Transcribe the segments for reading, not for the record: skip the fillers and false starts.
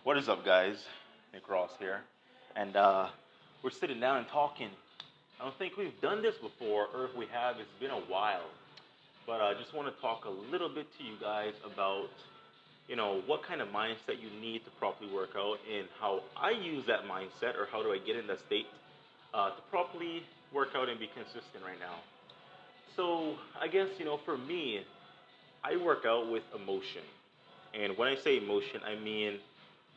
What is up, guys? Nick Ross here, and we're sitting down and talking. I don't think we've done this before, or if we have, it's been a while. But I just want to talk a little bit to you guys about, what kind of mindset you need to properly work out, and how I use that mindset, or how do I get in that state to properly work out and be consistent right now. So I guess for me, I work out with emotion, and when I say emotion, I mean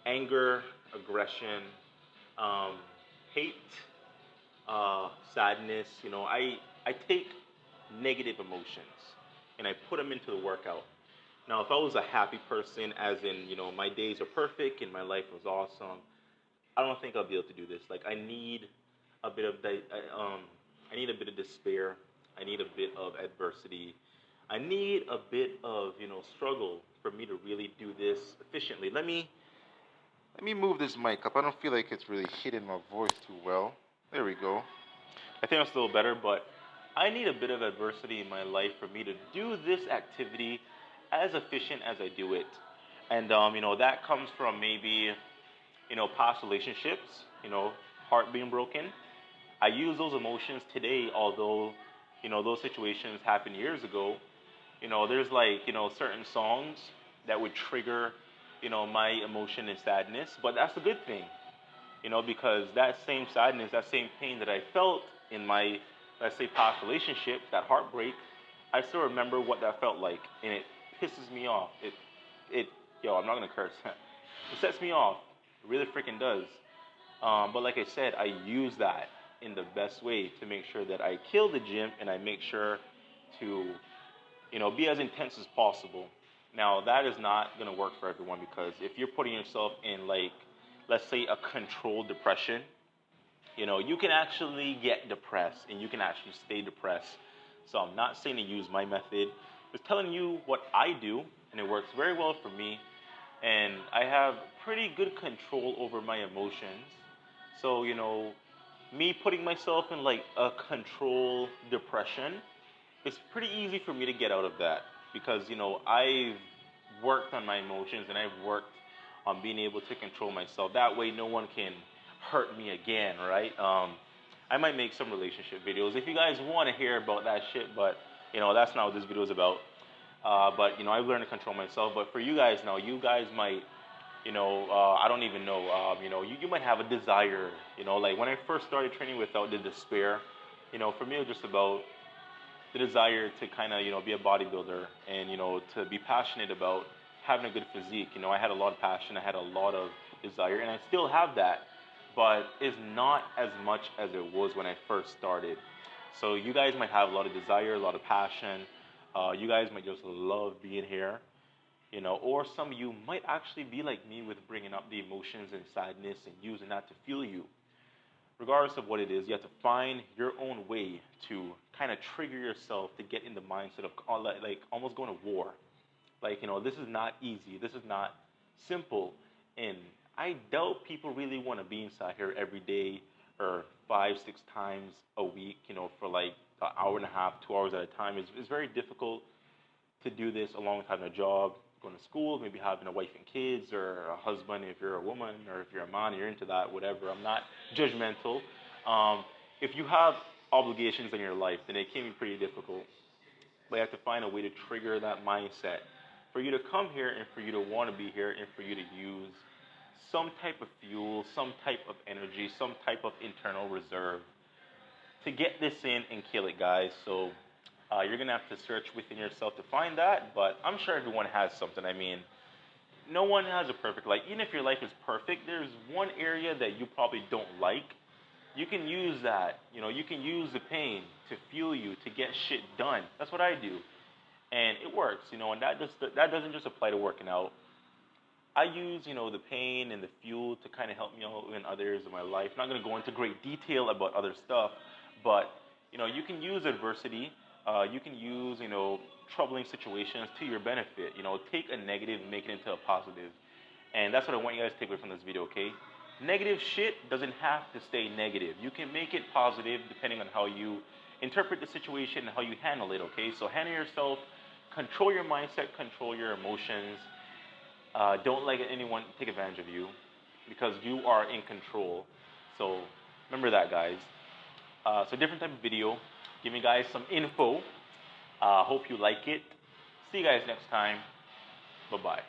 anger, aggression, um, hate, sadness. I take negative emotions and I put them into the workout. Now, if I was a happy person, as in, my days are perfect and my life was awesome, I don't think I'll be able to do this. Like, I need a bit of I need a bit of despair. I need a bit of adversity. I need a bit of struggle for me to really do this efficiently. Let me move this mic up. I don't feel like it's really hitting my voice too well. There we go. I think that's a little better, but I need a bit of adversity in my life for me to do this activity as efficient as I do it. And that comes from maybe past relationships, heart being broken. I use those emotions today, although those situations happened years ago. There's like certain songs that would trigger my emotion and sadness, but that's a good thing, because that same sadness, that same pain that I felt in my, let's say, past relationship, that heartbreak, I still remember what that felt like, and it pisses me off. I'm not gonna curse. It sets me off. It really freaking does. But like I said, I use that in the best way to make sure that I kill the gym and I make sure to, be as intense as possible. Now, that is not going to work for everyone, because if you're putting yourself in, like, let's say a controlled depression, you can actually get depressed and you can actually stay depressed. So I'm not saying to use my method. I'm just telling you what I do, and it works very well for me. And I have pretty good control over my emotions. So, me putting myself in like a control depression, it's pretty easy for me to get out of that, because I've worked on my emotions and I've worked on being able to control myself. That way no one can hurt me again, right? I might make some relationship videos if you guys want to hear about that shit, but that's not what this video is about. But I've learned to control myself. But for you guys now, you guys might I don't even know, you might have a desire, like when I first started training without the despair, for me it was just about the desire to kind of, be a bodybuilder and, to be passionate about having a good physique. I had a lot of passion, I had a lot of desire, and I still have that, but it's not as much as it was when I first started. So you guys might have a lot of desire, a lot of passion. You guys might just love being here, or some of you might actually be like me with bringing up the emotions and sadness and using that to fuel you. Regardless of what it is, you have to find your own way to kind of trigger yourself to get in the mindset of like almost going to war. Like, this is not easy. This is not simple. And I doubt people really want to be inside here every day or 5-6 times a week, for like an hour and a half, 2 hours at a time. It's very difficult to do this along with having a job, going to school, maybe having a wife and kids, or a husband if you're a woman, or if you're a man, you're into that, whatever. I'm not judgmental. If you have obligations in your life, then it can be pretty difficult. But you have to find a way to trigger that mindset for you to come here and for you to want to be here and for you to use some type of fuel, some type of energy, some type of internal reserve to get this in and kill it, guys. So you're going to have to search within yourself to find that, but I'm sure everyone has something. I mean, no one has a perfect life. Even if your life is perfect, there's one area that you probably don't like. You can use that. You can use the pain to fuel you to get shit done. That's what I do. And it works, and that doesn't just apply to working out. I use, the pain and the fuel to kind of help me out in other areas of my life. I'm not going to go into great detail about other stuff, but, you can use adversity. You can use, troubling situations to your benefit. Take a negative and make it into a positive. And that's what I want you guys to take away from this video, okay? Negative shit doesn't have to stay negative. You can make it positive depending on how you interpret the situation and how you handle it, okay? So handle yourself, control your mindset, control your emotions, Don't let anyone take advantage of you because you are in control. So remember that, guys. So different type of video, giving you guys some info. Hope you like it. See you guys next time. Bye-bye.